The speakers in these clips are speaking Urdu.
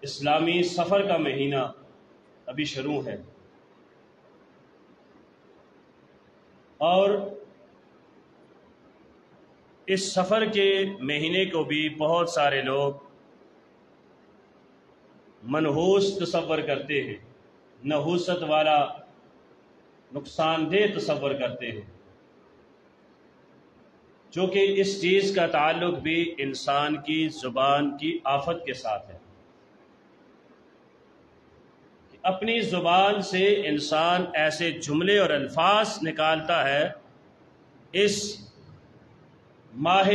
اسلامی سفر کا مہینہ ابھی شروع ہے، اور اس سفر کے مہینے کو بھی بہت سارے لوگ منحوس تصور کرتے ہیں، نحوست والا نقصان دہ تصور کرتے ہیں، جو کہ اس چیز کا تعلق بھی انسان کی زبان کی آفت کے ساتھ ہے۔ اپنی زبان سے انسان ایسے جملے اور الفاظ نکالتا ہے اس ماہ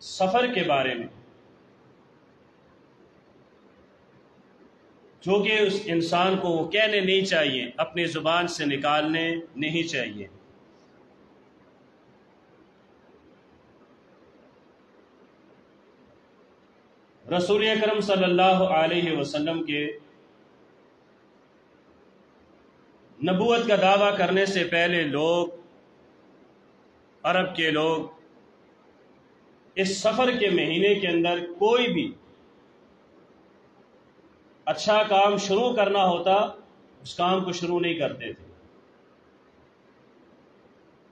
سفر کے بارے میں، جو کہ اس انسان کو وہ کہنے نہیں چاہیے، اپنی زبان سے نکالنے نہیں چاہیے۔ رسول اکرم صلی اللہ علیہ وسلم کے نبوت کا دعویٰ کرنے سے پہلے لوگ، عرب کے لوگ، اس سفر کے مہینے کے اندر کوئی بھی اچھا کام شروع کرنا ہوتا اس کام کو شروع نہیں کرتے تھے۔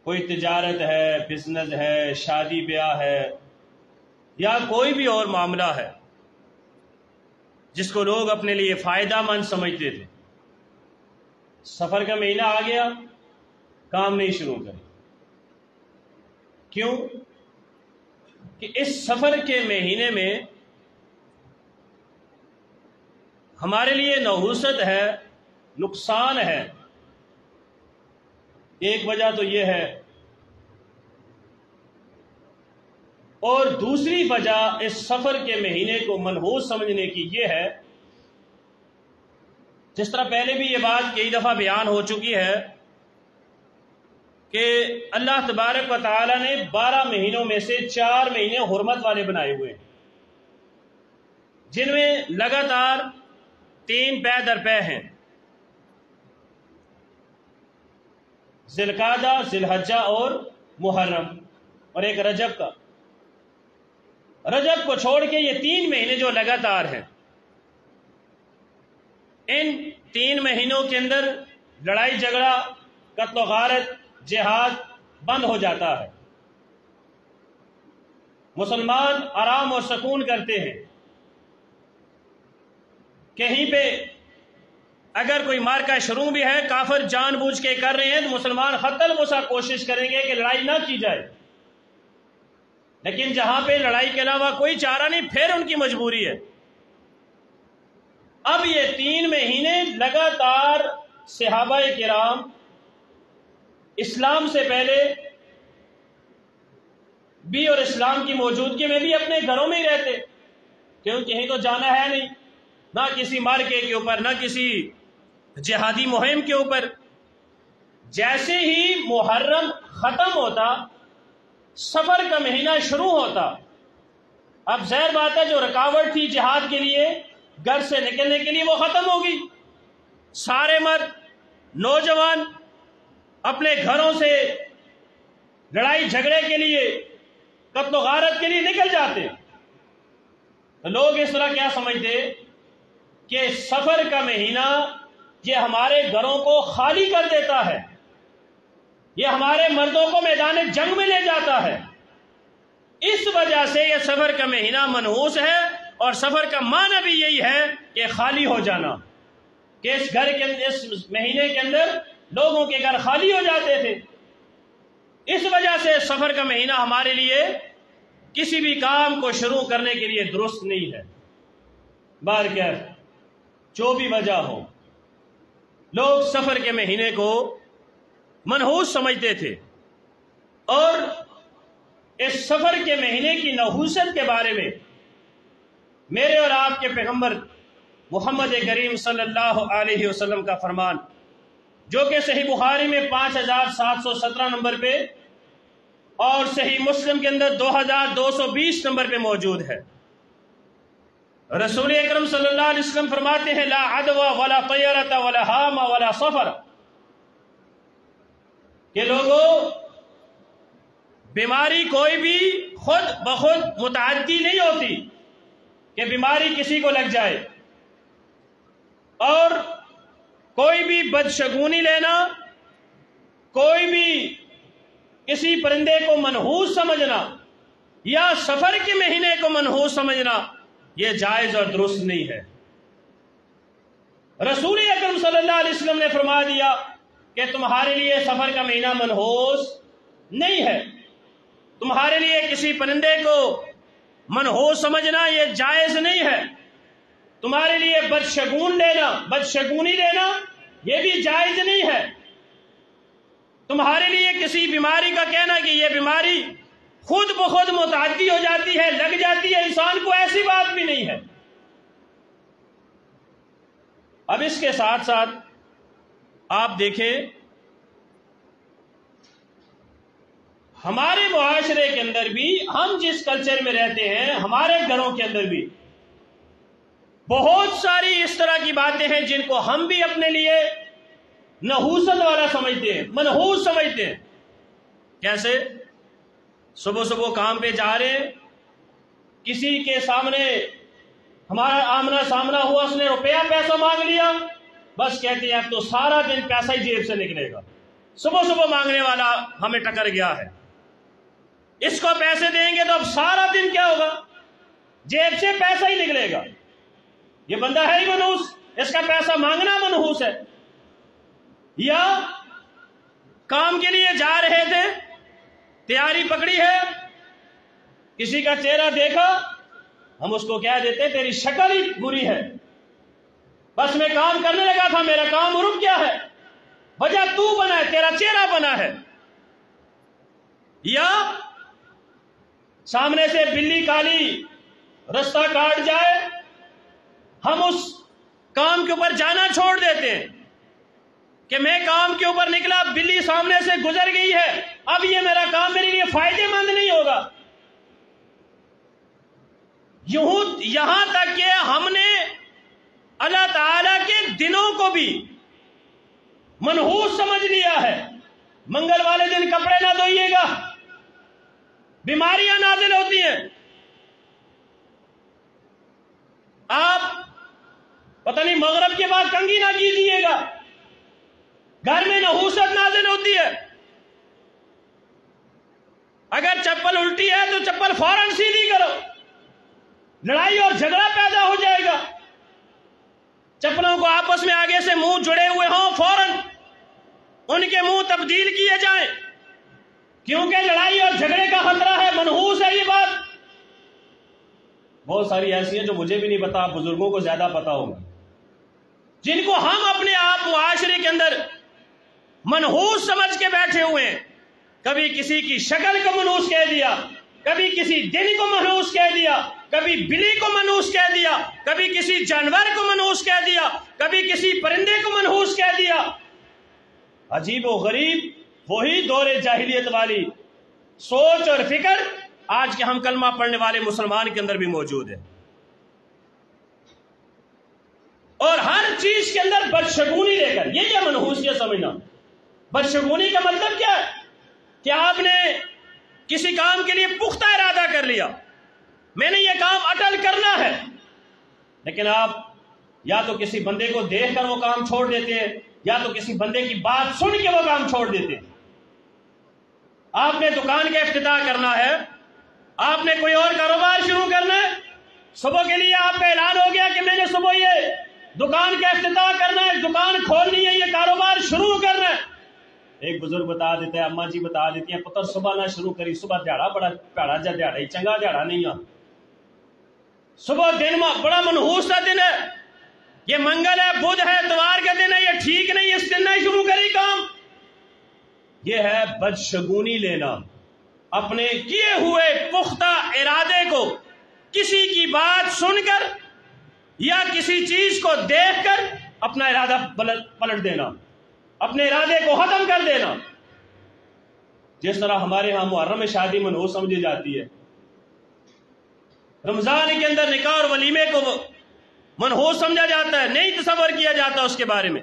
کوئی تجارت ہے، بزنس ہے، شادی بیاہ ہے، یا کوئی بھی اور معاملہ ہے جس کو لوگ اپنے لیے فائدہ مند سمجھتے تھے، سفر کا مہینہ آ گیا کام نہیں شروع کرے۔ کیوں؟ کہ اس سفر کے مہینے میں ہمارے لیے نحوست ہے، نقصان ہے۔ ایک وجہ تو یہ ہے، اور دوسری وجہ اس سفر کے مہینے کو منحوس سمجھنے کی یہ ہے، جس طرح پہلے بھی یہ بات کئی دفعہ بیان ہو چکی ہے کہ اللہ تبارک و تعالی نے 12 مہینوں میں سے 4 مہینے حرمت والے بنائے ہوئے ہیں، جن میں لگاتار 3 پے در پے ہیں، ذی القعدہ، ذی الحجہ اور محرم، اور ایک رجب کا۔ رجب کو چھوڑ کے یہ 3 مہینے جو لگاتار ہیں، ان 3 مہینوں کے اندر لڑائی جھگڑا، قتل و غارت، جہاد بند ہو جاتا ہے۔ مسلمان آرام اور سکون کرتے ہیں۔ کہیں پہ اگر کوئی مارکہ شروع بھی ہے، کافر جان بوجھ کے کر رہے ہیں، تو مسلمان حتی الوسع کوشش کریں گے کہ لڑائی نہ کی جائے، لیکن جہاں پہ لڑائی کے علاوہ کوئی چارہ نہیں، پھر ان کی مجبوری ہے۔ اب یہ 3 مہینے لگاتار صحابہ کرام اسلام سے پہلے بھی اور اسلام کی موجودگی میں بھی اپنے گھروں میں ہی رہتے، کیوں کہیں تو جانا ہے نہیں، نہ کسی مارکے کے اوپر، نہ کسی جہادی مہم کے اوپر۔ جیسے ہی محرم ختم ہوتا، سفر کا مہینہ شروع ہوتا، اب ظاہر بات ہے جو رکاوٹ تھی جہاد کے لیے، گھر سے نکلنے کے لیے، وہ ختم ہوگی۔ سارے مرد، نوجوان اپنے گھروں سے لڑائی جھگڑے کے لیے، قتل و غارت کے لیے نکل جاتے۔ لوگ اس طرح کیا سمجھتے کہ سفر کا مہینہ یہ ہمارے گھروں کو خالی کر دیتا ہے، یہ ہمارے مردوں کو میدان جنگ میں لے جاتا ہے۔ اس وجہ سے یہ سفر کا مہینہ منحوس ہے، اور سفر کا معنی بھی یہی ہے کہ خالی ہو جانا، کہ اس گھر کے اس مہینے کے اندر لوگوں کے گھر خالی ہو جاتے تھے۔ اس وجہ سے سفر کا مہینہ ہمارے لیے کسی بھی کام کو شروع کرنے کے لیے درست نہیں ہے۔ بہرکیف جو بھی وجہ ہو، لوگ سفر کے مہینے کو منحوس سمجھتے تھے، اور اس سفر کے مہینے کی نحوست کے بارے میں میرے اور آپ کے پیغمبر محمد کریم صلی اللہ علیہ وسلم کا فرمان، جو کہ صحیح بخاری میں 5717 نمبر پہ اور صحیح مسلم کے اندر 2220 نمبر پہ موجود ہے۔ رسول اکرم صلی اللہ علیہ وسلم فرماتے ہیں، لا عدوى ولا طیرۃ ولا ہام ولا سفر، کہ لوگوں، بیماری کوئی بھی خود بخود متعدی نہیں ہوتی کہ بیماری کسی کو لگ جائے، اور کوئی بھی بدشگونی لینا، کوئی بھی کسی پرندے کو منحوس سمجھنا یا سفر کے مہینے کو منحوس سمجھنا یہ جائز اور درست نہیں ہے۔ رسول اکرم صلی اللہ علیہ وسلم نے فرما دیا کہ تمہارے لیے سفر کا مہینہ منحوس نہیں ہے، تمہارے لیے کسی پرندے کو منحوس سمجھنا یہ جائز نہیں ہے، تمہارے لیے بدشگونی لینا یہ بھی جائز نہیں ہے، تمہارے لیے کسی بیماری کا کہنا کہ یہ بیماری خود بخود متعدی ہو جاتی ہے، لگ جاتی ہے انسان کو، ایسی بات بھی نہیں ہے۔ اب اس کے ساتھ ساتھ آپ دیکھیں ہمارے معاشرے کے اندر بھی، ہم جس کلچر میں رہتے ہیں، ہمارے گھروں کے اندر بھی بہت ساری اس طرح کی باتیں ہیں جن کو ہم بھی اپنے لیے نحوست والا سمجھتے ہیں، منحوس سمجھتے ہیں۔ کیسے؟ صبح صبح کام پہ جا رہے ہیں، کسی کے سامنے ہمارا آمنا سامنا ہوا، اس نے روپیہ پیسہ مانگ لیا، بس کہتے ہیں اب تو سارا دن پیسہ ہی جیب سے نکلے گا، صبح صبح مانگنے والا ہمیں ٹکر گیا ہے، اس کو پیسے دیں گے تو اب سارا دن کیا ہوگا، جیب سے پیسہ ہی نکلے گا۔ یہ بندہ ہے ہی منحوس، اس کا پیسہ مانگنا منحوس ہے۔ یا کام کے لیے جا رہے تھے، تیاری پکڑی ہے، کسی کا چہرہ دیکھا، ہم اس کو کہہ دیتے تیری شکل ہی بری ہے، بس میں کام کرنے لگا تھا میرا کام رک گیا ہے، وجہ تو بنا ہے، تیرا چہرہ بنا ہے۔ یا سامنے سے بلی کالی رستہ کاٹ جائے، ہم اس کام کے اوپر جانا چھوڑ دیتے ہیں کہ میں کام کے اوپر نکلا، بلی سامنے سے گزر گئی ہے، اب یہ میرا کام میرے لیے فائدے مند نہیں ہوگا۔ یہاں تک کہ ہم نے اللہ تعالی کے دنوں کو بھی منحوس سمجھ لیا ہے۔ منگل والے دن کپڑے نہ دھوئیے گا، بیماریاں نازل ہوتی ہیں۔ آپ پتہ نہیں مغرب کے بعد کنگھی نہ کیجیے گا، گھر میں نحوست نازل ہوتی ہے۔ اگر چپل الٹی ہے تو چپل فوراً سیدھی کرو، لڑائی اور جھگڑا پیدا ہو جائے گا۔ چپلوں کو آپس میں آگے سے منہ جڑے ہوئے ہوں، فوراً ان کے منہ تبدیل کیے جائیں، کیونکہ لڑائی اور جھگڑے کا خطرہ ہے، منحوس ہے یہ بات۔ بہت ساری ایسی ہیں جو مجھے بھی نہیں پتا، بزرگوں کو زیادہ پتا ہوگا، جن کو ہم اپنے آپ معاشرے کے اندر منحوس سمجھ کے بیٹھے ہوئے ہیں۔ کبھی کسی کی شکل کو منحوس کہہ دیا، کبھی کسی دن کو منحوس کہہ دیا، کبھی بلی کو منحوس کہہ دیا، کبھی کسی جانور کو منحوس کہہ دیا، کبھی کسی پرندے کو منحوس کہہ دیا۔ عجیب و غریب وہی دور جاہلیت والی سوچ اور فکر آج کے ہم کلمہ پڑھنے والے مسلمان کے اندر بھی موجود ہے، اور ہر چیز کے اندر بدشگونی لے کر یہ منحوسیت سمجھنا۔ بدشگونی کا مطلب کیا ہے کہ آپ نے کسی کام کے لیے پختہ ارادہ کر لیا، میں نے یہ کام اٹل کرنا ہے، لیکن آپ یا تو کسی بندے کو دیکھ کر وہ کام چھوڑ دیتے ہیں، یا تو کسی بندے کی بات سن کے وہ کام چھوڑ دیتے ہیں۔ آپ نے دکان کا افتتاح کرنا ہے، آپ نے کوئی اور کاروبار شروع کرنا ہے، صبح کے لیے آپ کا اعلان ہو گیا کہ میں نے صبح یہ دکان کا افتتاح کرنا ہے، دکان کھولنی ہے، یہ کاروبار شروع کرنا ہے۔ ایک بزرگ بتا دیتے ہیں، اماں جی بتا دیتی ہیں، پتر صبح نہ شروع کری، صبح دیہڑا بڑا پیڑا جا دیہڑا ہی چنگا دیہڑا نہیں آ، صبح دن بڑا منحوس کا دن ہے، یہ منگل ہے، بدھ ہے، اتوار کا دن ہے، یہ ٹھیک نہیں، اس دن نہ شروع کری کام۔ یہ ہے بدشگونی لینا، اپنے کیے ہوئے پختہ ارادے کو کسی کی بات سن کر یا کسی چیز کو دیکھ کر اپنا ارادہ پلٹ دینا، اپنے ارادے کو ختم کر دینا۔ جس طرح ہمارے ہاں محرم میں شادی منحوس سمجھی جاتی ہے، رمضان کے اندر نکاح اور ولیمے کو منحوس سمجھا جاتا ہے، نہیں تصور کیا جاتا اس کے بارے میں،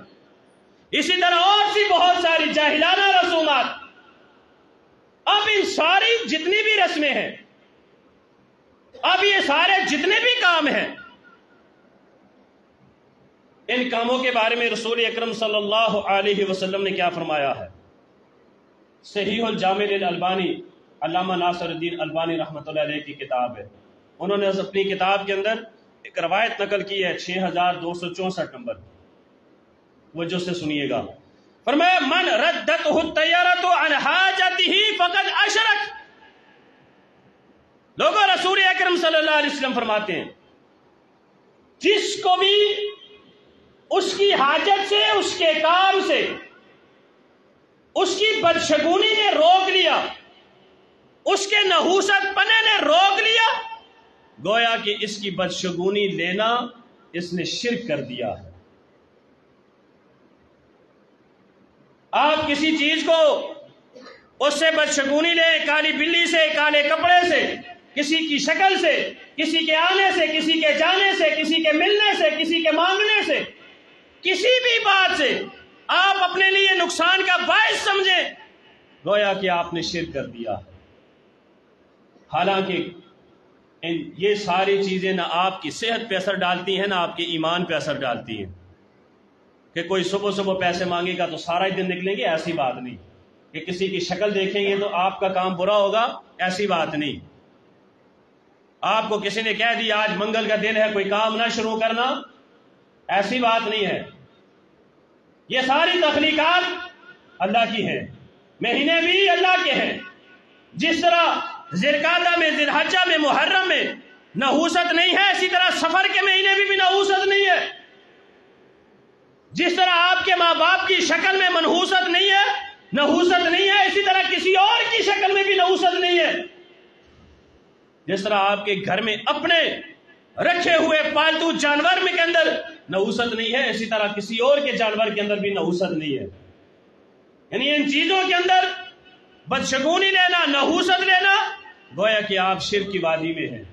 اسی طرح اور سی بہت ساری جاہلانہ رسومات۔ اب ان ساری جتنی بھی رسمیں ہیں، اب یہ سارے جتنے بھی کام ہیں، ان کاموں کے بارے میں رسول اکرم صلی اللہ علیہ وسلم نے کیا فرمایا ہے؟ صحیح الجامع للالبانی، علامہ ناصر الدین البانی رحمۃ اللہ علیہ کی کتاب ہے. انہوں نے اپنی کتاب کے اندر ایک روایت نقل کی ہے 6264 نمبر، وجہ سے سنیے گا. فرمایا من ردتہ الطیرۃ عن حاجتہ فقد اشرک. لوگوں، رسول اکرم صلی اللہ علیہ وسلم فرماتے ہیں جس کو بھی اس کی حاجت سے، اس کے کام سے، اس کی بدشگونی نے روک لیا، اس کے نحوست پنے نے روک لیا، گویا کہ اس کی بدشگونی لینا اس نے شرک کر دیا ہے. آپ کسی چیز کو اس سے بدشگونی لیں، کالی بلی سے، کالے کپڑے سے، کسی کی شکل سے، کسی کے آنے سے، کسی کے جانے سے، کسی کے ملنے سے، کسی کے مانگنے سے، کسی بھی بات سے آپ اپنے لیے نقصان کا باعث سمجھیں، گویا کہ آپ نے شرک کر دیا. حالانکہ یہ ساری چیزیں نہ آپ کی صحت پہ اثر ڈالتی ہیں، نہ آپ کے ایمان پہ اثر ڈالتی ہیں. کہ کوئی صبح صبح پیسے مانگے گا تو سارا ہی دن نکلیں گے، ایسی بات نہیں. کہ کسی کی شکل دیکھیں گے تو آپ کا کام برا ہوگا، ایسی بات نہیں. آپ کو کسی نے کہہ دیا آج منگل کا دن ہے، کوئی کام نہ شروع کرنا، ایسی بات نہیں ہے. یہ ساری تخلیقات اللہ کی ہیں، مہینے بھی اللہ کے ہیں. جس طرح ذوالقعدہ میں، ذی الحجہ میں، محرم میں نحوست نہیں ہے، اسی طرح سفر کے مہینے بھی نحوست نہیں ہے. جس طرح آپ کے ماں باپ کی شکل میں منحوست نہیں ہے، نحوست نہیں ہے، اسی طرح کسی اور کی شکل میں بھی نحوست نہیں ہے. جس طرح آپ کے گھر میں اپنے رکھے ہوئے پالتو جانور میں کے اندر نحوست نہیں ہے، اسی طرح کسی اور کے جانور کے اندر بھی نحوست نہیں ہے. یعنی ان چیزوں کے اندر بدشگونی لینا، نحوست لینا، گویا کہ آپ شرک کی وادی میں ہیں.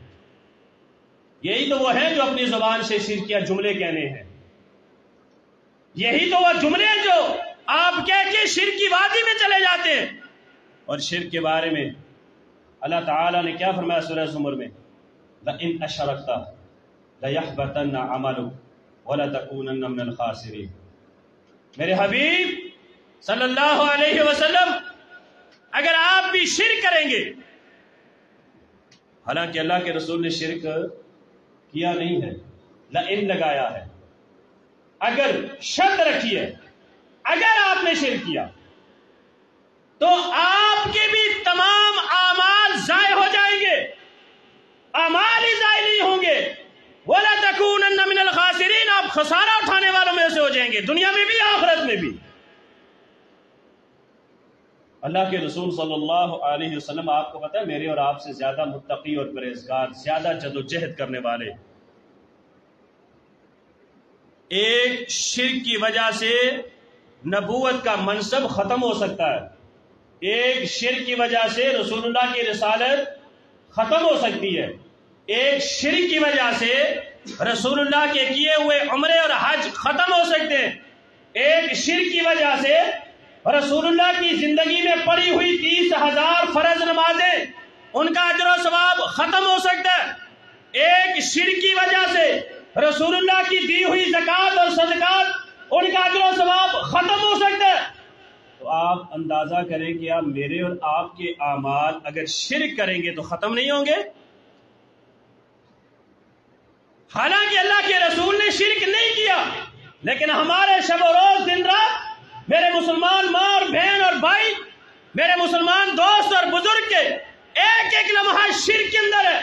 یہی تو وہ ہیں جو اپنی زبان سے شرکیہ جملے کہنے ہیں. یہی تو وہ جملے جو آپ کہہ کے شرک کی وادی میں چلے جاتے ہیں. اور شرک کے بارے میں اللہ تعالیٰ نے کیا فرمایا سورہ زمر میں؟ لَإِنْ أَشْرَكْتَ لَيَحْبَطَنَّ عَمَلُكَ وَلَتَكُونَنَّ مِنَ الْخَاسِرِينَ. میرے حبیب صلی اللہ علیہ وسلم، اگر آپ بھی شرک کریں گے، حالانکہ اللہ کے رسول نے شرک کیا نہیں ہے، لَإِنْ لگایا ہے، اگر شرط رکھی ہے، اگر آپ نے شرک کیا تو آپ کے بھی تمام اعمال ضائع ہو جائیں گے. اعمال ہی ضائع نہیں ہوں گے. وَلَتَكُونَنَّ مِنَ الْخَاسِرِينَ. آپ خسارہ اٹھانے والوں میں سے ہو جائیں گے، دنیا میں بھی آخرت میں بھی. اللہ کے رسول صلی اللہ علیہ وسلم آپ کو پتہ ہے میرے اور آپ سے زیادہ متقی اور پرہیزگار، زیادہ جدوجہد کرنے والے، ایک شرک کی وجہ سے نبوت کا منصب ختم ہو سکتا ہے. ایک شرک کی وجہ سے رسول اللہ کی رسالت ختم ہو سکتی ہے. ایک شرک کی وجہ سے رسول اللہ کے کیے ہوئے عمرے اور حج ختم ہو سکتے ہیں. ایک شرک کی وجہ سے رسول اللہ کی زندگی میں پڑھی ہوئی 30,000 فرض نمازیں، ان کا اجر و ثواب ختم ہو سکتا ہے. ایک شرک کی وجہ سے رسول اللہ کی دی ہوئی زکوٰۃ اور صدقات، ان کا اجر و ثواب ختم ہو سکتا ہے. تو آپ اندازہ کریں کہ آپ میرے اور آپ کے اعمال اگر شرک کریں گے تو ختم نہیں ہوں گے. حالانکہ اللہ کے رسول نے شرک نہیں کیا، لیکن ہمارے شب و روز، دن رات، میرے مسلمان ماں اور بہن اور بھائی، میرے مسلمان دوست اور بزرگ کے ایک ایک لمحہ شرک کے اندر ہے.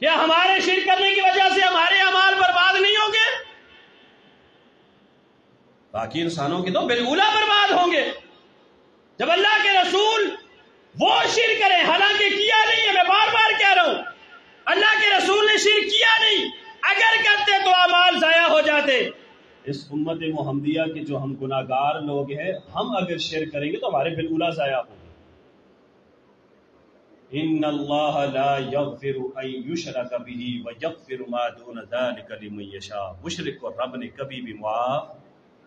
کیا ہمارے شرک کرنے کی وجہ سے ہمارے اعمال برباد نہیں ہوں گے؟ باقی انسانوں کے تو بالکل برباد ہوں گے. جب اللہ کے رسول وہ شرک کریں، حالانکہ کیا نہیں ہے، میں بار بار کہہ رہا ہوں، اللہ کے رسول نے شرک کیا نہیں، اگر کرتے تو اعمال ضائع ہو جاتے. اس امت محمدیہ کے جو ہم گناہگار لوگ ہیں، ہم اگر شرک کریں گے تو ہمارے بالکل ضائع ہوں گے. ان اللہ لا یغفر ان یشرک بہ ویغفر ما دون ذلک لمن یشاء. مشرک کو رب نے کبھی بھی معاف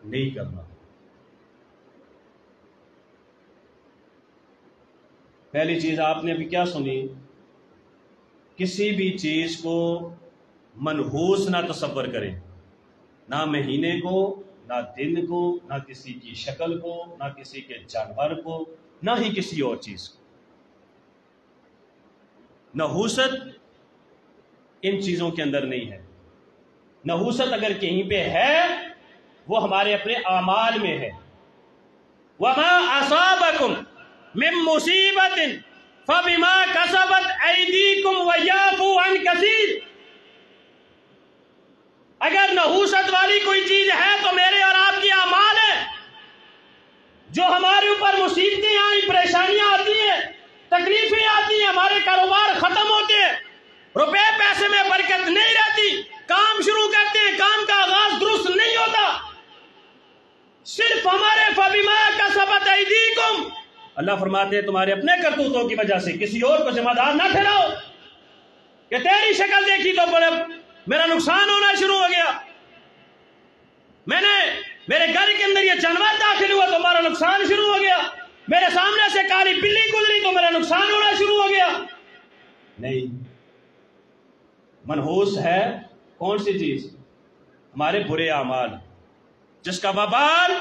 نہیں کرنا. پہلی چیز آپ نے ابھی کیا سنی؟ کسی بھی چیز کو منحوس نہ تصور کریں. نہ مہینے کو، نہ دن کو، نہ کسی کی شکل کو، نہ کسی کے جانور کو، نہ ہی کسی اور چیز کو۔ نحوست ان چیزوں کے اندر نہیں ہے۔ نحوست اگر کہیں پہ ہے وہ ہمارے اپنے اعمال میں ہے۔ وَمَا أَصَابَكُم مِّن مُّصِيبَةٍ فَبِمَا كَسَبَتْ أَيْدِيكُمْ وَيَعْفُو عَن كَثِيرٍ۔ اگر نحوست والی کوئی چیز ہے تو میرے اور آپ کی اعمال ہیں۔ جو ہمارے اوپر مصیبتیں آئیں، پریشانیاں آتی ہیں، تکلیفیں آتی ہیں، ہمارے کاروبار ختم ہوتے ہیں، روپے پیسے میں برکت نہیں رہتی، کام شروع کرتے ہیں، کام کا آغاز درست نہیں ہوتا، صرف ہمارے فَبِمَا كَسَبَتْ أَيْدِيكُمْ، اللہ فرماتے ہیں تمہارے اپنے کرتوتوں کی وجہ سے۔ کسی اور کو ذمہ دار نہ ٹھہراؤ کہ تیری شکل دیکھی تو میرا نقصان ہونا شروع ہو گیا، میرے گھر کے اندر یہ جانور داخل ہوا تو ہمارا نقصان شروع ہو گیا، میرے سامنے سے کالی بلی گزری تو میرا نقصان ہونا شروع ہو گیا۔ نہیں، منحوس ہے کون سی چیز؟ ہمارے برے اعمال، جس کا وبال،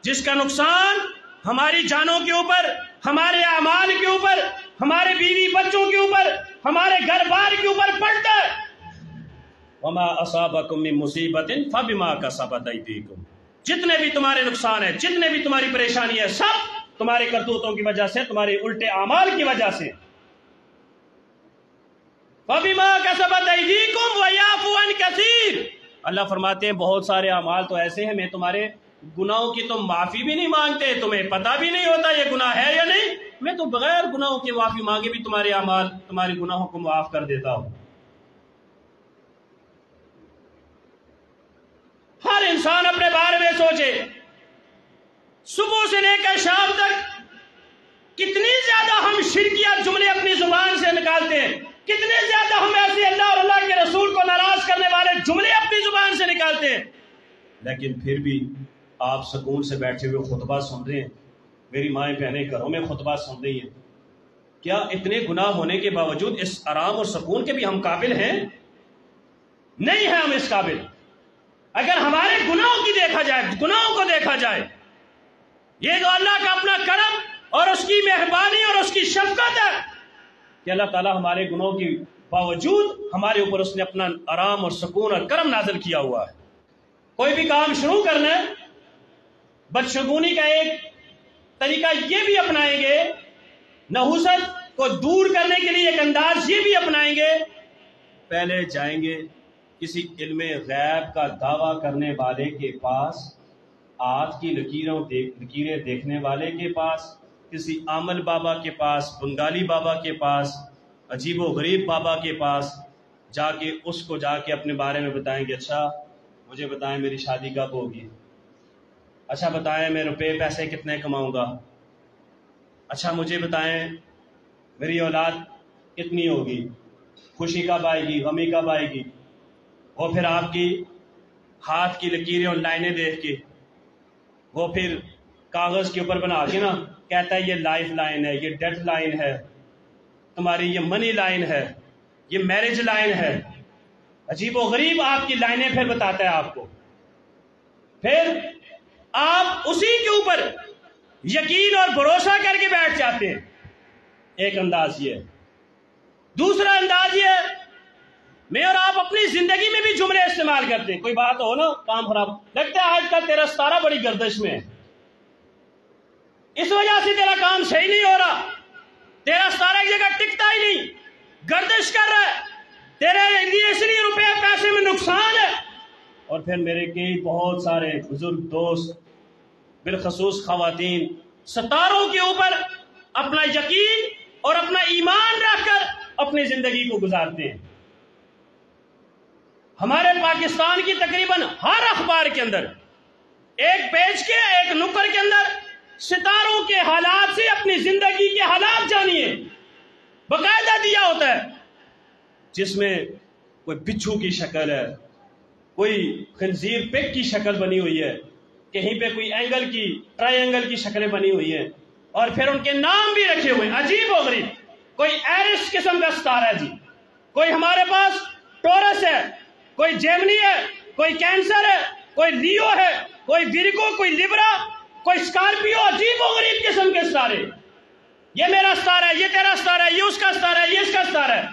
جس کا نقصان ہماری جانوں کے اوپر، ہمارے اعمال کے اوپر، ہمارے بیوی بچوں کے اوپر، ہمارے گھر بار کے اوپر پڑتا ہے۔ وَمَا أَصَابَكُم مِّن مُّصِيبَةٍ فَبِمَا كَسَبَتْ أَيْدِيكُمْ، جتنے بھی تمہارے نقصان ہیں، جتنے بھی تمہاری پریشانی ہے، سب تمہارے کرتوتوں کی وجہ سے، تمہارے الٹے اعمال کی وجہ سے۔ فَبِمَا كَسَبَتْ أَيْدِيكُمْ وَيَعْفُو عَن كَثِيرٍ، اللہ فرماتے ہیں بہت سارے اعمال تو ایسے ہیں میں تمہارے گناہوں کی تو معافی بھی نہیں مانگتے، تمہیں پتہ بھی نہیں ہوتا یہ گناہ ہے یا نہیں، میں تو بغیر گناہوں کی معافی مانگے بھی تمہارے اعمال، تمہارے گناہوں کو معاف کر دیتا ہوں۔ ہر انسان اپنے بارے میں سوچے، صبح سے لے کر شام تک کتنی زیادہ ہم شرکیات جملے اپنی زبان سے نکالتے ہیں، کتنے زیادہ ہم ایسے اللہ اور اللہ کے رسول کو ناراض کرنے والے جملے اپنی زبان سے نکالتے ہیں، لیکن پھر بھی آپ سکون سے بیٹھے ہوئے خطبہ سن رہے ہیں، میری مائیں بہنیں گھروں میں خطبہ سن رہی ہیں۔ کیا اتنے گناہ ہونے کے باوجود اس آرام اور سکون کے بھی ہم قابل ہیں؟ نہیں ہیں ہم اس قابل۔ اگر ہمارے گناہوں کی دیکھا جائے، گناہوں کو دیکھا جائے، یہ تو اللہ کا اپنا کرم اور اس کی مہربانی اور اس کی شفقت ہے کہ اللہ تعالیٰ ہمارے گناہوں کے باوجود ہمارے اوپر اس نے اپنا آرام اور سکون اور کرم نازل کیا ہوا ہے۔ کوئی بھی کام شروع کرنا ہے، بدشگونی کا ایک طریقہ یہ بھی اپنائیں گے، نحوست کو دور کرنے کے لیے ایک انداز یہ بھی اپنائیں گے، پہلے جائیں گے کسی علم غیب کا دعویٰ کرنے والے کے پاس، آج کی لکیریں دیکھنے والے کے پاس، کسی عامل بابا کے پاس، بنگالی بابا کے پاس، عجیب و غریب بابا کے پاس جا کے اس کو جا کے اپنے بارے میں بتائیں گے، اچھا مجھے بتائیں میری شادی کب ہوگی، اچھا بتائیں میں روپے پیسے کتنے کماؤں گا، اچھا مجھے بتائیں میری اولاد کتنی ہوگی، خوشی کب آئے گی، غمی کب آئے گی۔ وہ پھر آپ کی ہاتھ کی لکیریں اور لائنیں دیکھ کے وہ پھر کاغذ کے اوپر بنا کے نا کہتا ہے یہ لائف لائن ہے، یہ ڈیڈ لائن ہے، تمہاری یہ منی لائن ہے، یہ میرج لائن ہے، عجیب و غریب آپ کی لائنیں پھر بتاتا ہے آپ کو۔ پھر آپ اسی کے اوپر یقین اور بھروسہ کر کے بیٹھ جاتے ہیں۔ ایک انداز یہ ہے۔ دوسرا انداز یہ ہے، میں اور آپ اپنی زندگی میں بھی جملے استعمال کرتے ہیں، کوئی بات ہو نا کام خراب، لگتا ہے آج کل تیرا ستارہ بڑی گردش میں ہے، اس وجہ سے تیرا کام صحیح نہیں ہو رہا، تیرا ستارہ ایک جگہ ٹکتا ہی نہیں، گردش کر رہا ہے، تیرے لیے اس لیے روپے پیسے میں نقصان ہے۔ اور پھر میرے کئی بہت سارے بزرگ دوست، بالخصوص خواتین، ستاروں کے اوپر اپنا یقین اور اپنا ایمان رکھ کر اپنی زندگی کو گزارتے ہیں۔ ہمارے پاکستان کی تقریباً ہر اخبار کے اندر ایک پیج کے ایک نکر کے اندر ستاروں کے حالات سے اپنی زندگی کے حالات جانیے، باقاعدہ دیا ہوتا ہے، جس میں کوئی بچھو کی شکل ہے، کوئی خنزیر پگ کی شکل بنی ہوئی ہے، کہیں پہ کوئی اینگل کی، ٹرائی اینگل کی شکلیں بنی ہوئی ہیں، اور پھر ان کے نام بھی رکھے ہوئے ہیں عجیب و غریب۔ کوئی ایرس قسم کا ستارہ ہے جی، کوئی ہمارے پاس ٹورس ہے، کوئی جیمنی ہے، کوئی کینسر ہے، کوئی لیو ہے، کوئی ویرگو، کوئی لیبرا، کوئی اسکارپیو، عجیب و غریب قسم کے ستارے. یہ میرا ستارہ ہے، یہ تیرا ستارہ ہے، یہ اس کا ستارہ ہے، یہ اس کا ستارہ ہے.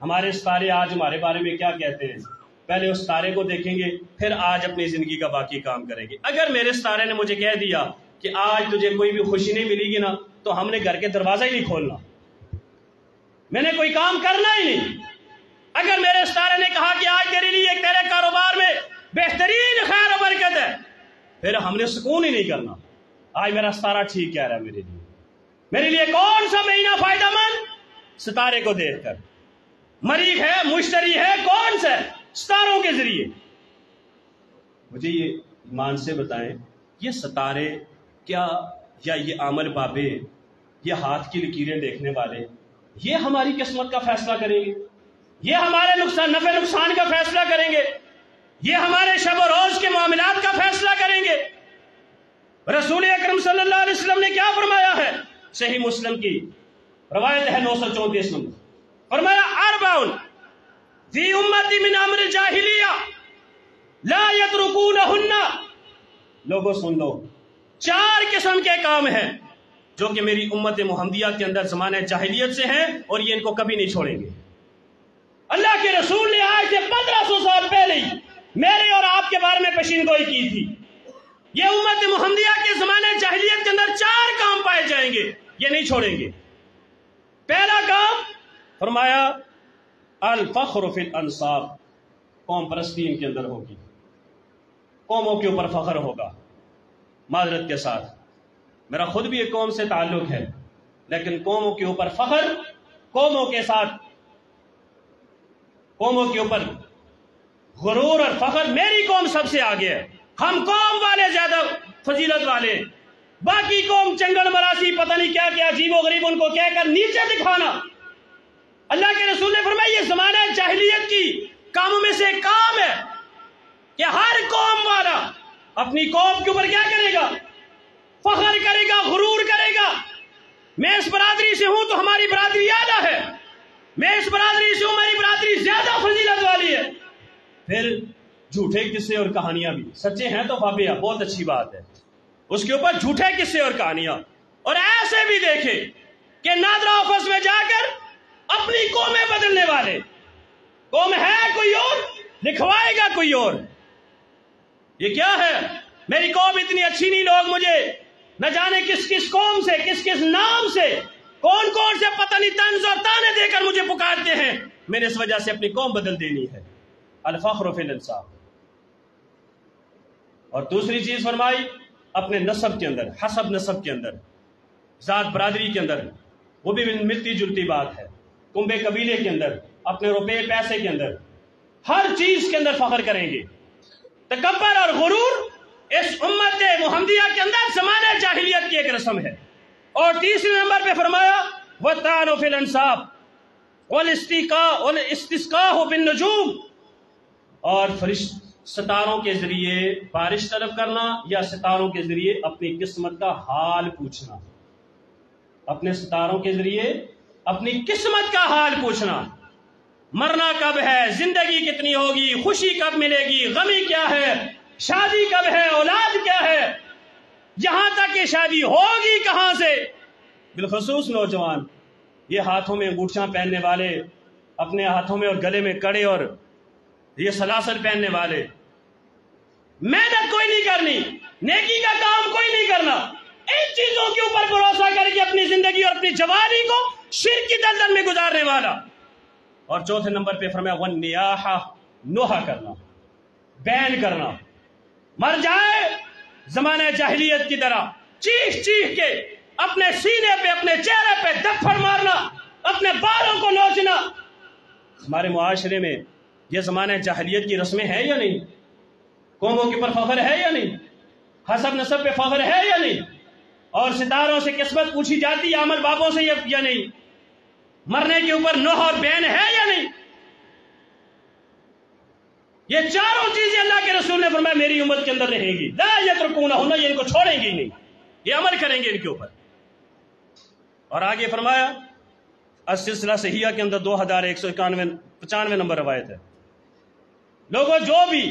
ہمارے ستارے آج ہمارے بارے میں کیا کہتے ہیں؟ پہلے اس ستارے کو دیکھیں گے، پھر آج اپنی زندگی کا باقی کام کریں گے. اگر میرے ستارے نے مجھے کہہ دیا کہ آج تجھے کوئی بھی خوشی نہیں ملے گی نا، تو ہم نے گھر کے دروازہ ہی نہیں کھولنا، میں نے کوئی کام کرنا ہی نہیں. اگر میرے ستارے نے کہا کہ آج تیرے لیے تیرے کاروبار میں بہترین خیر و برکت ہے، پھر ہم نے سکون ہی نہیں کرنا. آج میرا ستارہ ٹھیک کہہ رہا ہے میرے لیے کون سا مہینہ فائدہ مند؟ ستارے کو دیکھ کر. مریخ ہے، مشتری ہے، کون سا؟ ستاروں کے ذریعے. مجھے یہ ایمان سے بتائیں، یہ ستارے کیا یا یہ عامل بابے، یہ ہاتھ کی لکیریں دیکھنے والے، یہ ہماری قسمت کا فیصلہ کریں گے؟ یہ ہمارے نفع نقصان کا فیصلہ کریں گے؟ یہ ہمارے شب و روز کے معاملات کا فیصلہ کریں گے؟ رسول اکرم صلی اللہ علیہ وسلم نے کیا فرمایا ہے؟ صحیح مسلم کی روایت ہے 934 نمبر. فرمایا اربعون فی امتی من امر الجاہلیہ لا یترکونہن. لوگوں سن لو، 4 قسم کے کام ہیں جو کہ میری امت محمدیہ کے اندر زمانہ جاہلیت سے ہیں، اور یہ ان کو کبھی نہیں چھوڑیں گے. اللہ کے رسول نے آج سے 1500 سال پہلے ہی میرے اور آپ کے بارے میں پیشین گوئی کی تھی. یہ امت محمدیہ کے زمانے جاہلیت کے اندر 4 کام پائے جائیں گے، یہ نہیں چھوڑیں گے. پہلا کام فرمایا الفخر فی الانساب، قوم پرستی ان کے اندر ہوگی، قوموں کے اوپر فخر ہوگا. معذرت کے ساتھ میرا خود بھی ایک قوم سے تعلق ہے، لیکن قوموں کے اوپر فخر، قوموں کے ساتھ قوموں کے اوپر غرور اور فخر، میری قوم سب سے آگے ہے، ہم قوم والے زیادہ فضیلت والے، باقی قوم چنگل مراسی پتہ نہیں کیا کیا عجیب و غریب ان کو کہہ کر نیچے دکھانا. اللہ کے رسول نے فرمایا یہ زمانہ جاہلیت کی کاموں میں سے ایک کام ہے کہ ہر قوم والا اپنی قوم کے اوپر کیا کرے گا؟ فخر کرے گا، غرور کرے گا. میں اس برادری سے ہوں تو ہماری برادری اعلیٰ ہے، میں اس برادری سے ہوں، میری برادری زیادہ فضیلت والی ہے. پھر جھوٹے قصے اور کہانیاں بھی، سچے ہیں تو فابیہ بہت اچھی بات ہے، اس کے اوپر جھوٹے قصے اور کہانیاں. اور ایسے بھی دیکھے کہ نادرا آفس میں جا کر اپنی قومیں بدلنے والے، قوم ہے کوئی اور، لکھوائے گا کوئی اور. یہ کیا ہے؟ میری قوم اتنی اچھی نہیں، لوگ مجھے نہ جانے کس کس قوم سے، کس کس نام سے، کون کون سے پتہ نہیں طنز اور تانے دے کر مجھے پکارتے ہیں، میں نے اس وجہ سے اپنی قوم بدل دینی ہے. الفخر فی الانساب. اور دوسری چیز فرمائی اپنے نسب کے اندر، حسب نسب کے اندر، ذات برادری کے اندر، وہ بھی ملتی جلتی بات ہے. کنبے قبیلے کے اندر، اپنے روپے پیسے کے اندر، ہر چیز کے اندر فخر کریں گے. تکبر اور غرور اس امت محمدیہ کے اندر زمانہ جاہلیت کی ایک رسم ہے. اور تیسرے نمبر پہ فرمایا وَالطَّعْنُ فِي الْأَنْسَابِ وَالْإِسْتِسْقَاءُ بِالنُّجُومِ، اور ستاروں کے ذریعے بارش طلب کرنا، یا ستاروں کے ذریعے اپنی قسمت کا حال پوچھنا. اپنے ستاروں کے ذریعے اپنی قسمت کا حال پوچھنا. مرنا کب ہے، زندگی کتنی ہوگی، خوشی کب ملے گی، غمی کیا ہے، شادی کب ہے، اولاد کیا ہے، یہاں تک کہ شادی ہوگی کہاں سے. بالخصوص نوجوان، یہ ہاتھوں میں انگوٹھیاں پہننے والے، اپنے ہاتھوں میں اور گلے میں کڑے اور یہ سلاسل پہننے والے، محنت کوئی نہیں کرنی، نیکی کا کام کوئی نہیں کرنا، ان چیزوں کے اوپر بھروسہ کر کے اپنی زندگی اور اپنی جوانی کو شرک کی دلدل میں گزارنے والا. اور چوتھے نمبر پہ فرمایا وَالنِّيَاحَةُ، نوحہ کرنا، بین کرنا. مر جائے زمانہ جاہلیت کی طرح چیخ چیخ کے اپنے سینے پہ، اپنے چہرے پہ دفڑ مارنا، اپنے بالوں کو نوچنا. ہمارے معاشرے میں یہ زمانہ جاہلیت کی رسمیں ہیں یا نہیں؟ قوموں کے اوپر فخر ہے یا نہیں؟ حسب نسب پہ فخر ہے یا نہیں؟ اور ستاروں سے قسمت پوچھی جاتی ہے، عمل بابوں سے یا نہیں؟ مرنے کے اوپر نوح اور بین ہے یا نہیں؟ یہ چاروں چیزیں اللہ کے رسول نے فرمایا میری امت کے اندر رہیں گی. لا یترکونہن، یہ ان کو چھوڑیں گے ہی نہیں، یہ عمل کریں گے ان کے اوپر. اور آگے فرمایا السلسلہ صحیحہ کے اندر 2195 نمبر روایت ہے. لوگوں جو بھی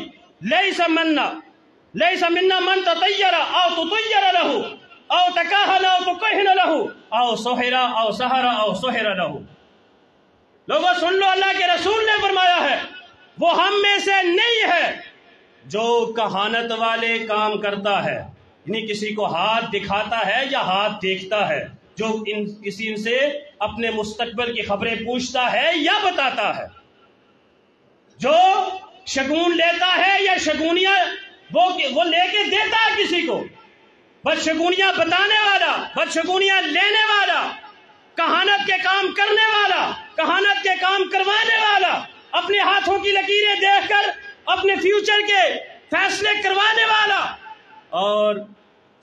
لیس منا من تطیر او تطیر لہو او تکاہن او تکہن لہو او سحر او سحر لہو. لوگوں سن لو، اللہ کے رسول نے فرمایا ہے وہ ہم میں سے نہیں ہے جو کہانت والے کام کرتا ہے، یعنی کسی کو ہاتھ دکھاتا ہے یا ہاتھ دیکھتا ہے، جو کسی سے اپنے مستقبل کی خبریں پوچھتا ہے یا بتاتا ہے، جو شگون لیتا ہے یا شگونیاں وہ لے کے دیتا ہے کسی کو، بدشگونیاں بتانے والا، بدشگونیاں لینے والا، کہانت کے کام کرنے والا، کہانت کے کام کروانے والا، اپنے ہاتھوں کی لکیریں دیکھ کر اپنے فیوچر کے فیصلے کروانے والا، اور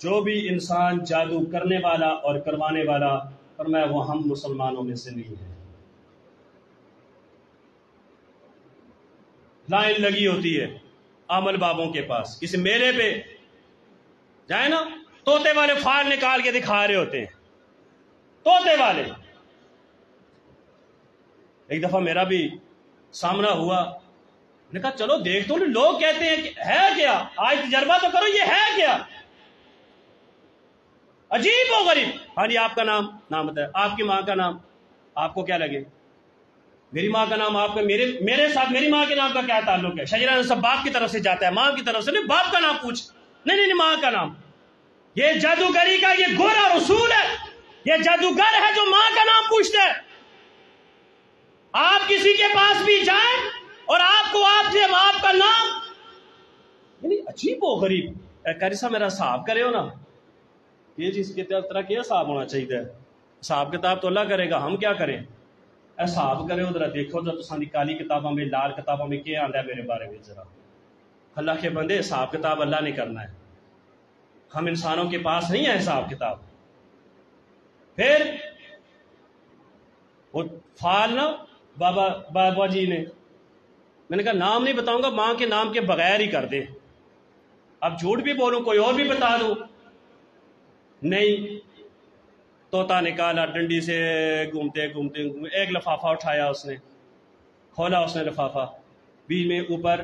جو بھی انسان جادو کرنے والا اور کروانے والا، فرمایا وہ ہم مسلمانوں میں سے نہیں ہے. لائن لگی ہوتی ہے عمل بابوں کے پاس، کسی میلے پہ جائے نا، طوطے والے فال نکال کے دکھا رہے ہوتے ہیں، طوطے والے. ایک دفعہ میرا بھی سامنا ہوا، نے کہا چلو دیکھ تو لوگ کہتے ہیں کہ ہے کیا، آج تجربہ تو کرو یہ ہے کیا. عجیب و غریب. ہاں جی آپ کا نام بتایا، آپ کی ماں کا نام، آپ کو کیا لگے، میری ماں کا نام آپ کا، میرے ساتھ میری ماں کے نام کا کیا تعلق ہے. شجرہ سب باپ کی طرف سے جاتا ہے، ماں کی طرف سے نہیں، باپ کا نام پوچھ، نہیں ماں کا نام. یہ جادوگری کا یہ گورا رسول ہے، یہ جادوگر ہے جو ماں کا نام پوچھتا ہے. آپ کسی کے پاس بھی جائیں اور آپ کو آپ سے آپ کا نام، یعنی عجیب و غریب. کاری صاحب میرا حساب کرے ہو نا، یہ چیز کی طرح کیا حساب ہونا چاہیے. حساب کتاب تو اللہ کرے گا، ہم کیا کریں. حساب کرے ہو ذرا دیکھو ذرا تساں دی کالی کتابوں میں، لال کتابوں میں کیا آندا ہے میرے بارے میں. ذرا اللہ کے بندے، حساب کتاب اللہ نے کرنا ہے، ہم انسانوں کے پاس نہیں ہے حساب کتاب. پھر وہ فال نا بابا جی نے، میں نے کہا نام نہیں بتاؤں گا، ماں کے نام کے بغیر ہی کر دیں. اب جھوٹ بھی بولوں کوئی اور بھی بتا دوں، نہیں. طوطا نکالا ڈنڈی سے، گھومتے ایک لفافہ اٹھایا، اس نے کھولا، اس نے لفافہ، بیچ میں اوپر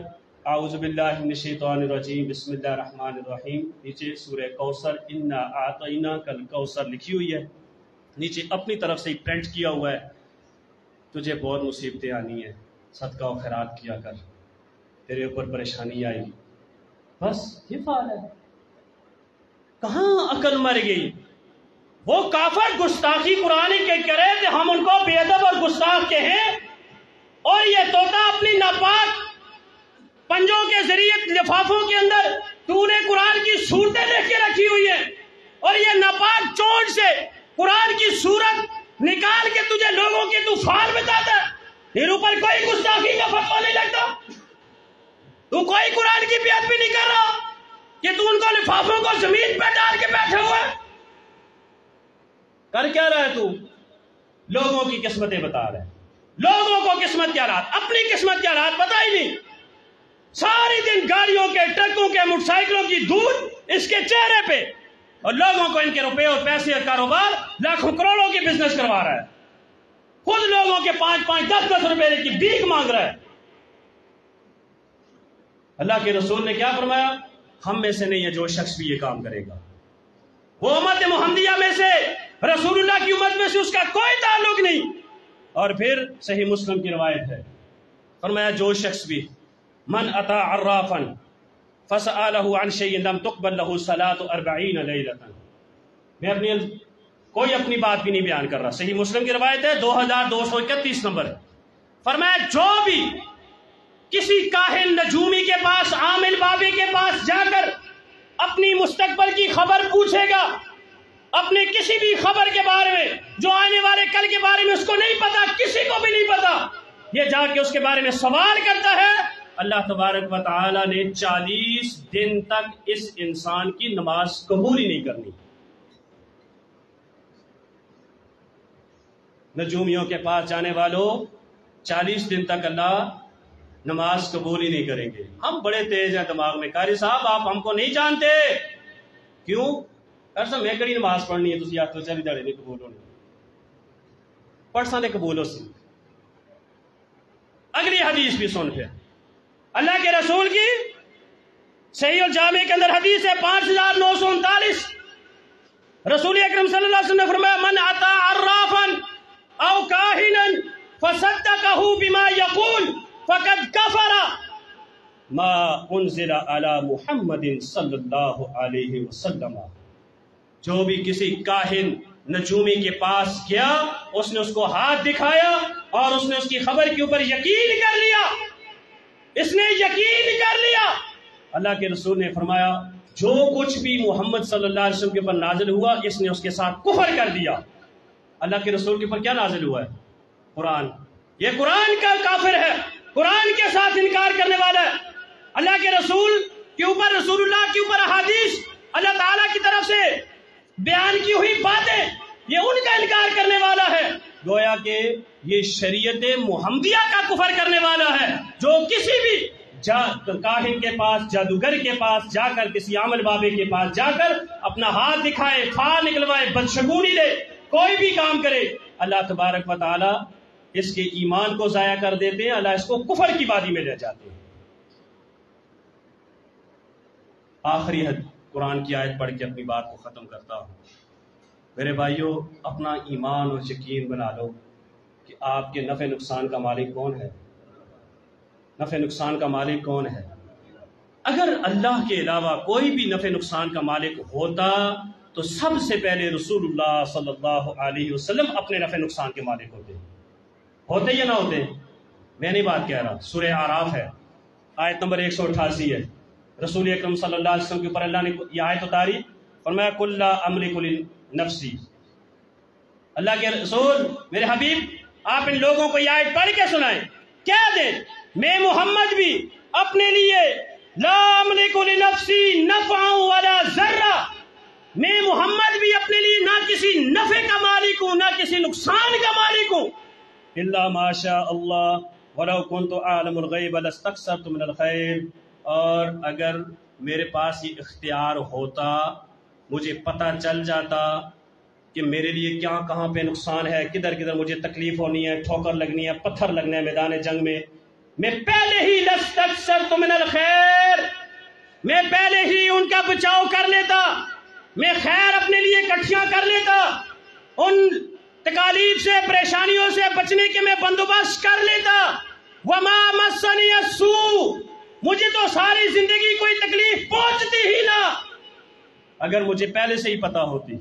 اعوذ باللہ من الشیطان الرجیم بسم اللہ الرحمن الرحیم، نیچے سورہ کوثر انا اعطیناک الکوثر لکھی ہوئی ہے، نیچے اپنی طرف سے پرنٹ کیا ہوا ہے. تجھے بہت مصیبتیں آنی ہیں، صدقہ و خیرات کیا کر، تیرے اوپر پریشانی آئی. بس یہ فال ہے. کہاں عقل مر گئی. وہ کافر گستاخی قرآن کے کرے کہ ہم ان کو بے ادب اور گستاخ کہیں، اور یہ طوطا اپنی ناپاک پنجوں کے ذریعے لفافوں کے اندر تو نے قرآن کی صورتیں لکھ کے رکھی ہوئی ہیں، اور یہ ناپاک چونٹ سے قرآن کی صورت نکال کے تجھے لوگوں کے تو فال بتاتا ہے. پھر اوپر کوئی گستاخی کا فتویٰ نہیں لگتا، تو کوئی قرآن کی بیعت بھی نہیں کر رہا کہ تو ان کو لفافوں کو زمین پہ ڈال کے بیٹھے ہوا ہے. کر کیا رہا ہے تو؟ لوگوں کی قسمتیں بتا رہا ہے. لوگوں کو قسمت کے حالات، اپنی قسمت کے حالات پتہ ہی نہیں. ساری دن گاڑیوں کے، ٹرکوں کے، موٹر سائیکلوں کی دھول اس کے چہرے پہ، اور لوگوں کو ان کے روپے اور پیسے اور کاروبار لاکھوں کروڑوں کی بزنس کروا رہا ہے. خود لوگوں کے 5-5 10-10 روپے کی بھیک مانگ رہا ہے. اللہ کے رسول نے کیا فرمایا؟ ہم میں سے نہیں ہے جو شخص بھی یہ کام کرے گا. وہ امت محمدیہ میں سے، رسول اللہ کی امت میں سے اس کا کوئی تعلق نہیں. اور پھر صحیح مسلم کی روایت ہے، فرمایا جو شخص بھی من اتا عرافا فسألہ عن شیء لم تقبل له صلاة 40 لیلۃ. میں کوئی اپنی بات بھی نہیں بیان کر رہا، صحیح مسلم کی روایت ہے 2231 نمبر. فرمایا جو بھی کسی کاہن نجومی کے پاس، عامل بابے کے پاس جا کر اپنی مستقبل کی خبر پوچھے گا، اپنے کسی بھی خبر کے بارے میں، جو آنے والے کل کے بارے میں اس کو نہیں پتا، کسی کو بھی نہیں پتا، یہ جا کے اس کے بارے میں سوال کرتا ہے، اللہ تبارک و تعالی نے 40 دن تک اس انسان کی نماز قبول ہی نہیں کرنی. نجومیوں کے پاس جانے والوں 40 دن تک اللہ نماز قبول ہی نہیں کریں گے. ہم بڑے تیز ہیں دماغ میں، قاری صاحب آپ ہم کو نہیں جانتے. کیوں؟ ایسا میں کڑی نماز پڑھنی ہے، تسی آتے چلی داڑے نہیں قبول ہونی، پڑھساں دے قبول ہو سی. اگلی حدیث بھی سن پھر اللہ کے رسول کی صحیح الجامع کے اندر حدیث ہے 5939، رسول اکرم صلی اللہ علیہ وسلم نے فرمایا من اتی عرافا او کاہنا فصدقہ بما یقول فقد کفر ما انزل علی محمد صلی اللہ علیہ وسلم۔ جو بھی کسی کاہن نجومی کے پاس گیا، اس نے اس کو ہاتھ دکھایا اور اس نے اس کی خبر کے اوپر یقین کر لیا، اس نے یقین کر لیا، اللہ کے رسول نے فرمایا جو کچھ بھی محمد صلی اللہ علیہ وسلم کے اوپر نازل ہوا اس نے اس کے ساتھ کفر کر دیا۔ اللہ کے رسول کے اوپر کیا نازل ہوا ہے؟ قرآن۔ یہ قرآن کا کافر ہے، قرآن کے ساتھ انکار کرنے والا ہے۔ اللہ کے رسول کے اوپر، رسول اللہ کے اوپر احادیث، اللہ تعالیٰ کی طرف سے بیان کی ہوئی باتیں، یہ ان کا انکار کرنے والا ہے۔ گویا کہ یہ شریعت محمدیہ کا کفر کرنے والا ہے، جو کسی بھی کاہن کے پاس، جادوگر کے پاس جا کر، کسی عامل بابے کے پاس جا کر اپنا ہاتھ دکھائے، پھاڑ نکلوائے، بدشگونی دے، کوئی بھی کام کرے، اللہ تبارک و تعالی اس کے ایمان کو ضائع کر دیتے ہیں، اللہ اس کو کفر کی وادی میں لے جاتے ہیں۔ آخری قرآن کی آیت پڑھ کے اپنی بات کو ختم کرتا ہوں۔ میرے بھائیوں، اپنا ایمان اور یقین بنا لو کہ آپ کے نفع نقصان کا مالک کون ہے؟ نفع نقصان کا مالک کون ہے؟ اگر اللہ کے علاوہ کوئی بھی نفع نقصان کا مالک ہوتا تو سب سے پہلے رسول اللہ صلی اللہ علیہ وسلم اپنے نفع نقصان کے مالک ہوتے یا نہ ہوتے؟ میں نہیں بات کہہ رہا، سورہ اعراف ہے، آیت نمبر 188 ہے، رسول اکرم صلی اللہ علیہ وسلم کے اوپر اللہ نے یہ آیت اتاری، فرمایا قل لا املک لنفسی۔ اللہ کے رسول، میرے حبیب، آپ ان لوگوں کو یہ آیت پڑھ کے سنائیں، کہہ دیں میں محمد بھی اپنے لیے لا املک لنفسی نفعا ولا ضرا، میں محمد بھی اپنے لیے نہ کسی نفع کا مالک ہوں نہ کسی نقصان کا مالک ہوں، الا ما شاء اللہ ولو كنت اعلم الغیب لاستكثرت من الخیر، اور اگر میرے پاس یہ اختیار ہوتا، مجھے پتہ چل جاتا کہ میرے لیے کیا کہاں پہ نقصان ہے، کدھر کدھر مجھے تکلیف ہونی ہے، ٹھوکر لگنی ہے، پتھر لگنا ہے میدان جنگ میں پہلے ہی لاستكثرت من الخیر، میں پہلے ہی ان کا بچاؤ کر لیتا، میں خیر اپنے لیے اکٹھیاں کر لیتا، ان تکالیف سے، پریشانیوں سے بچنے کے میں بندوبست کر لیتا۔ وما مسنی السوء، مجھے تو ساری زندگی کوئی تکلیف پہنچتی ہی نہ، اگر مجھے پہلے سے ہی پتا ہوتی۔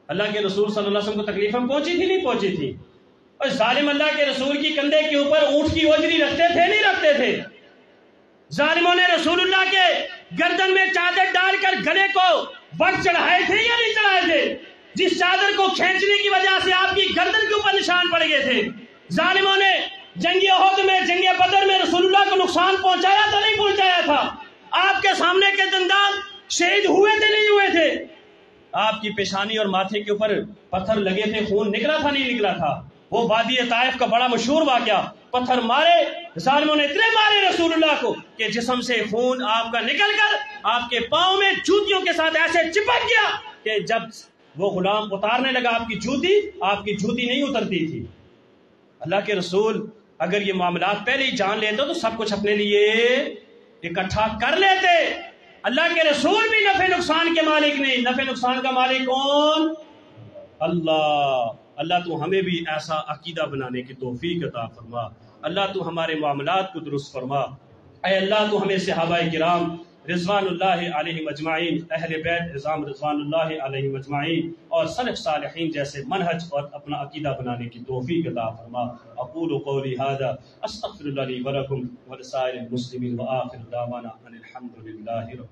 اللہ کے رسول صلی اللہ علیہ وسلم کو تکلیفیں پہنچی تھی نہیں پہنچی تھی؟ اور ظالم اللہ کے رسول کی کندھے کے اوپر اونٹ کی اوجری رکھتے تھے نہیں رکھتے تھے؟ ظالموں نے رسول اللہ کے گردن میں چادر ڈال کر گلے کو وقت چڑھائے تھے یا نہیں چڑھائے تھے؟ جس چادر کو کھینچنے کی وجہ سے آپ کی گردن کے اوپر نشان پڑ گئے تھے۔ ظالموں نے جنگ احد میں، جنگ بدر میں رسول اللہ کو نقصان پہنچایا تھا نہیں پہنچایا تھا؟ آپ کے سامنے کے دندان شہید ہوئے تھے نہیں ہوئے تھے؟ آپ کی پیشانی اور ماتھے کے اوپر پتھر لگے تھے، خون نکلا تھا نہیں نکلا تھا؟ وہ وادی طائف کا بڑا مشہور واقعہ، پتھر مارے ظالموں نے، اتنے مارے رسول اللہ کو کہ جسم سے خون آپ کا نکل کر آپ کے پاؤں میں جوتیوں کے ساتھ ایسے چپک گیا کہ جب وہ غلام اتارنے لگا آپ کی جوتی نہیں اترتی تھی۔ اللہ کے رسول اگر یہ معاملات پہلے ہی جان لیتے تو سب کچھ اپنے لیے اکٹھا کر لیتے۔ اللہ کے رسول بھی نفع نقصان کے مالک نہیں، نفع نقصان کا مالک کون؟ اللہ تو ہمیں بھی ایسا عقیدہ بنانے کی توفیق عطا فرما، اللہ تو ہمارے معاملات کو درست فرما، اے اللہ تو ہمیں صحابہ کرام رضوان اللہ علیہم اجمعین، اہل بیت عظام رضوان اللہ علیہم اجمعین اور سلف صالحین جیسے منہج اور اپنا عقیدہ بنانے کی توفیق عطا فرما۔ اقول قولی ھذا استغفر اللہ لی ولکم ولسائر المسلمین وآخر دعوانا ان الحمد للہ رب